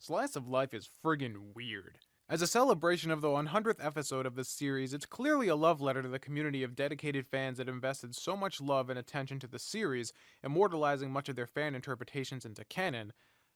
Slice of Life is friggin' weird. As a celebration of the 100th episode of this series, it's clearly a love letter to the community of dedicated fans that invested so much love and attention to the series, immortalizing much of their fan interpretations into canon.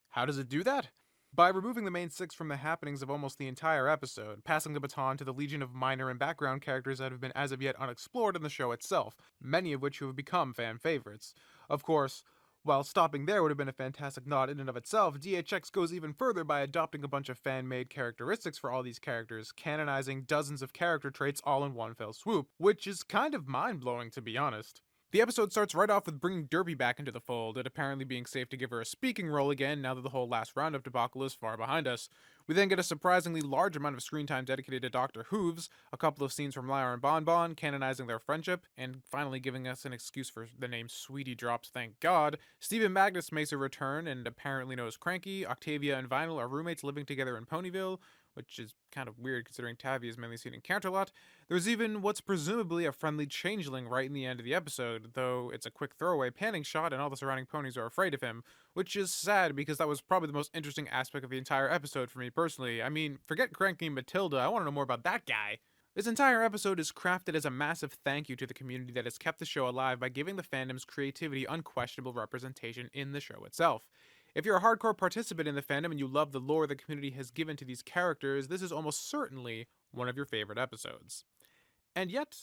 How does it do that? By removing the main six from the happenings of almost the entire episode, passing the baton to the legion of minor and background characters that have been as of yet unexplored in the show itself, many of which have become fan favorites. Of course, while stopping there would have been a fantastic nod in and of itself, DHX goes even further by adopting a bunch of fan-made characteristics for all these characters, canonizing dozens of character traits all in one fell swoop, which is kind of mind-blowing to be honest. The episode starts right off with bringing Derpy back into the fold, it apparently being safe to give her a speaking role again now that the whole last Roundup debacle is far behind us. We then get a surprisingly large amount of screen time dedicated to Dr. Hooves, a couple of scenes from Lyra and Bon Bon, canonizing their friendship, and finally giving us an excuse for the name Sweetie Drops, thank God. Stephen Magnus makes a return and apparently knows Cranky. Octavia and Vinyl are roommates living together in Ponyville, which is kind of weird considering Tavi is mainly seen in Counterlot. There's even what's presumably a friendly changeling right in the end of the episode, though it's a quick throwaway panning shot and all the surrounding ponies are afraid of him, which is sad because that was probably the most interesting aspect of the entire episode for me personally. I mean, forget Cranky and Matilda, I want to know more about that guy. This entire episode is crafted as a massive thank you to the community that has kept the show alive by giving the fandom's creativity unquestionable representation in the show itself. If you're a hardcore participant in the fandom and you love the lore the community has given to these characters, this is almost certainly one of your favorite episodes. And yet,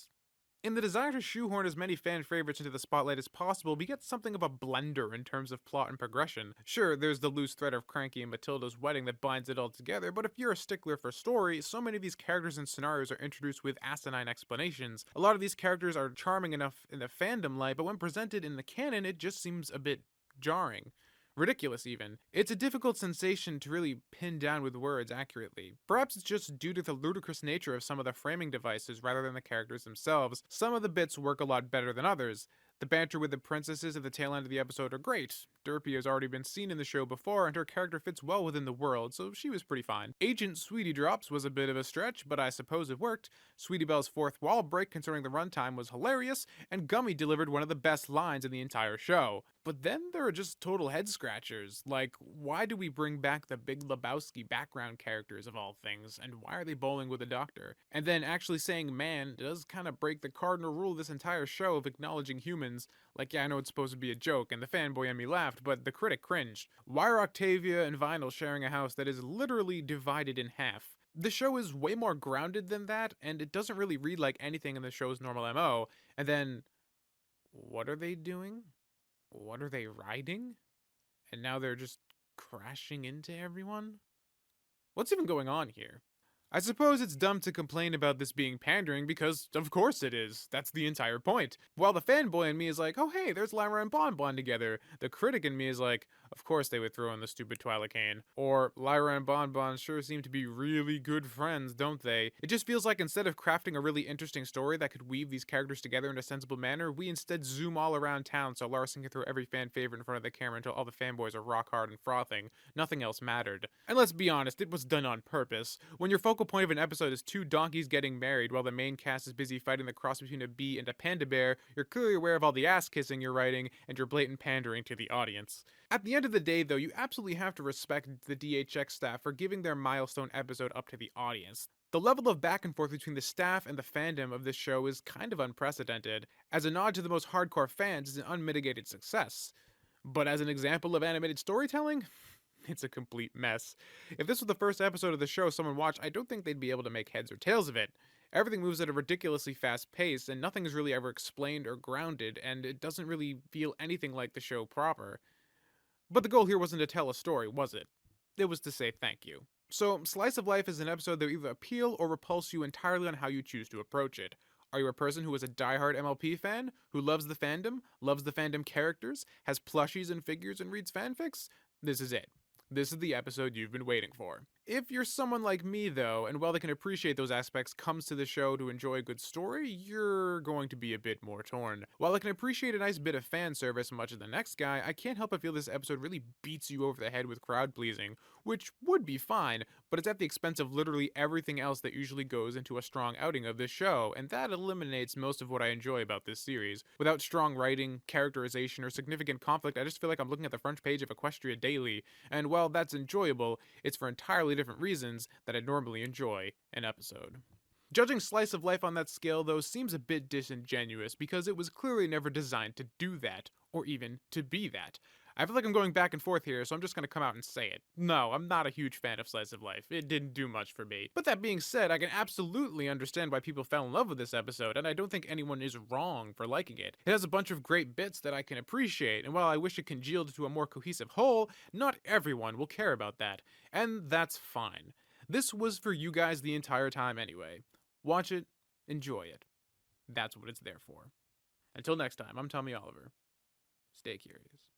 in the desire to shoehorn as many fan favorites into the spotlight as possible, we get something of a blender in terms of plot and progression. Sure, there's the loose thread of Cranky and Matilda's wedding that binds it all together, but if you're a stickler for story, so many of these characters and scenarios are introduced with asinine explanations. A lot of these characters are charming enough in the fandom light, but when presented in the canon, it just seems a bit jarring. Ridiculous, even. It's a difficult sensation to really pin down with words accurately. Perhaps it's just due to the ludicrous nature of some of the framing devices rather than the characters themselves. Some of the bits work a lot better than others. The banter with the princesses at the tail end of the episode are great. Derpy has already been seen in the show before, and her character fits well within the world, so she was pretty fine. Agent Sweetie Drops was a bit of a stretch, but I suppose it worked. Sweetie Belle's fourth wall break concerning the runtime was hilarious, and Gummy delivered one of the best lines in the entire show. But then there are just total head scratchers, like why do we bring back the Big Lebowski background characters of all things, and why are they bowling with a doctor? And then actually saying man does kind of break the cardinal rule of this entire show of acknowledging humans. Like, yeah, I know it's supposed to be a joke, and the fanboy in me laughed, but the critic cringed. Why are Octavia and Vinyl sharing a house that is literally divided in half? The show is way more grounded than that, and it doesn't really read like anything in the show's normal MO. And then, what are they doing? What are they riding? And now they're just crashing into everyone? What's even going on here? I suppose it's dumb to complain about this being pandering because, of course it is. That's the entire point. While the fanboy in me is like, oh hey, there's Lyra and Bon Bon together, the critic in me is like, of course they would throw in the stupid Twilight. Or, Lyra and Bon Bon sure seem to be really good friends, don't they? It just feels like instead of crafting a really interesting story that could weave these characters together in a sensible manner, we instead zoom all around town so Larson can throw every fan favorite in front of the camera until all the fanboys are rock hard and frothing. Nothing else mattered. And let's be honest, it was done on purpose. When your focal point of an episode is two donkeys getting married while the main cast is busy fighting the cross between a bee and a panda bear, you're clearly aware of all the ass kissing you're writing and your blatant pandering to the audience. At the end of the day, though, you absolutely have to respect the DHX staff for giving their milestone episode up to the audience. The level of back and forth between the staff and the fandom of this show is kind of unprecedented. As a nod to the most hardcore fans, it's an unmitigated success. But as an example of animated storytelling, it's a complete mess. If this was the first episode of the show someone watched, I don't think they'd be able to make heads or tails of it. Everything moves at a ridiculously fast pace, and nothing is really ever explained or grounded, and it doesn't really feel anything like the show proper. But the goal here wasn't to tell a story, was it? It was to say thank you. So, Slice of Life is an episode that will either appeal or repulse you entirely on how you choose to approach it. Are you a person who is a diehard MLP fan, who loves the fandom characters, has plushies and figures and reads fanfics? This is it. This is the episode you've been waiting for. If you're someone like me, though, and while they can appreciate those aspects, comes to the show to enjoy a good story, you're going to be a bit more torn. While I can appreciate a nice bit of fan service much of the next guy, I can't help but feel this episode really beats you over the head with crowd pleasing, which would be fine, but it's at the expense of literally everything else that usually goes into a strong outing of this show, and that eliminates most of what I enjoy about this series. Without strong writing, characterization, or significant conflict, I just feel like I'm looking at the front page of Equestria Daily, and while that's enjoyable, it's for entirely different reasons that I'd normally enjoy an episode. Judging slice of life on that scale, though, seems a bit disingenuous because it was clearly never designed to do that, or even to be that. I feel like I'm going back and forth here, so I'm just gonna come out and say it. No, I'm not a huge fan of slice of life. It didn't do much for me. But that being said, I can absolutely understand why people fell in love with this episode, and I don't think anyone is wrong for liking it. It has a bunch of great bits that I can appreciate, and while I wish it congealed to a more cohesive whole, not everyone will care about that. And that's fine. This was for you guys the entire time anyway. Watch it, enjoy it. That's what it's there for. Until next time, I'm Tommy Oliver. Stay curious.